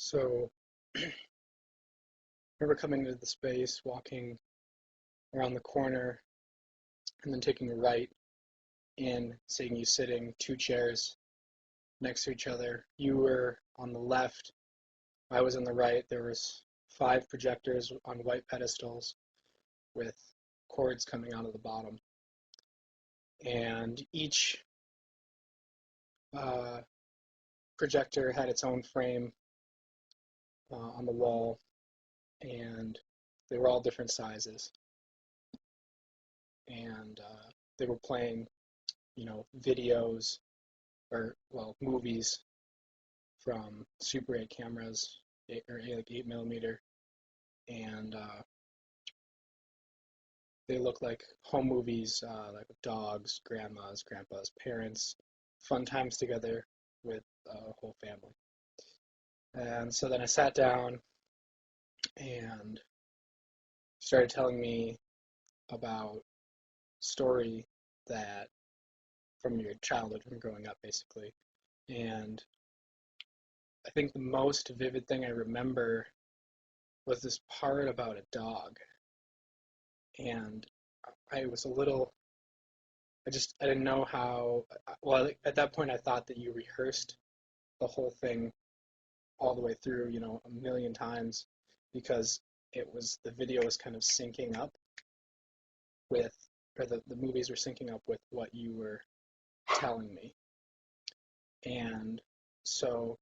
So I remember coming into the space, walking around the corner, and then taking a right in, seeing you sitting two chairs next to each other. You were on the left, I was on the right. There was five projectors on white pedestals with cords coming out of the bottom. And each uh, projector had its own frame on the wall, and they were all different sizes. And they were playing, videos or movies from Super 8 cameras, like 8 millimeter, and they look like home movies, like with dogs, grandmas, grandpas, parents, fun times together with the whole family. And so then I sat down and started telling me about story that from your childhood, from growing up, basically. And I think the most vivid thing I remember was this part about a dog. And I was a little, I didn't know how, well, at that point I thought that you rehearsed the whole thing all the way through, a million times because the video was kind of syncing up with, or the movies were syncing up with what you were telling me. And so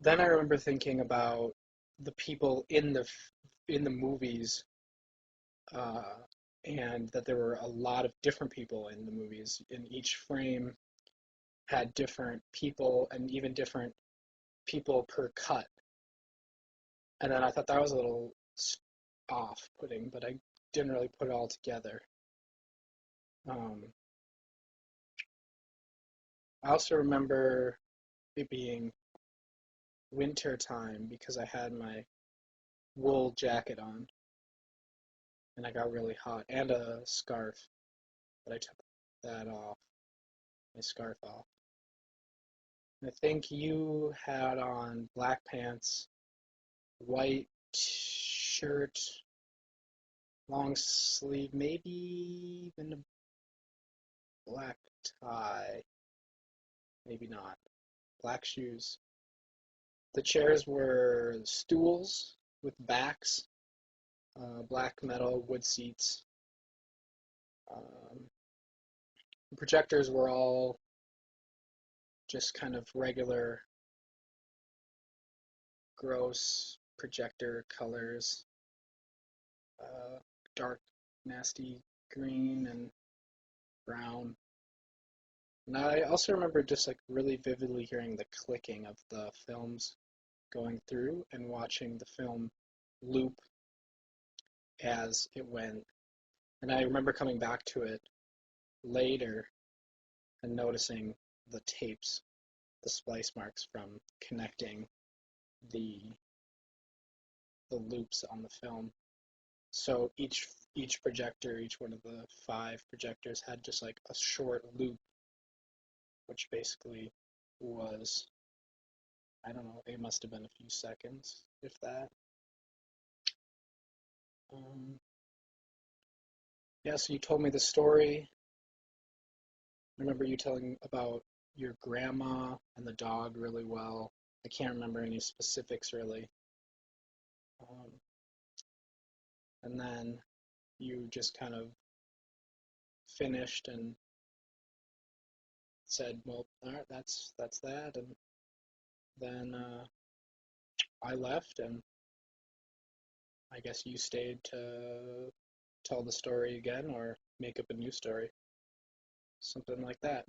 then I remember thinking about the people in the movies, uh, and that there were a lot of different people in the movies. In each frame had different people and even different people per cut. And then I thought that was a little off-putting, but I didn't really put it all together. Um, I also remember it being winter time because I had my wool jacket on and I got really hot, and a scarf, but I took that off, my scarf off. And I think you had on black pants, white shirt, long sleeve, maybe even a black tie, maybe not. Black shoes. The chairs were stools with backs, black metal wood seats. Um, the projectors were all just kind of regular, gross projector colors, dark, nasty green and brown. And I also remember just like really vividly hearing the clicking of the films going through and watching the film loop as it went. And I remember coming back to it later and noticing the tapes, the splice marks from connecting the the loops on the film. So each projector, each one of the five projectors had just like a short loop, which basically was, I don't know, it must have been a few seconds, if that. Um, yeah, so you told me the story. I remember you telling about your grandma and the dog really well. I can't remember any specifics really. Um, and then you just kind of finished and said, "Well, all right, that's that." And then I left, and I guess you stayed to tell the story again or make up a new story, something like that.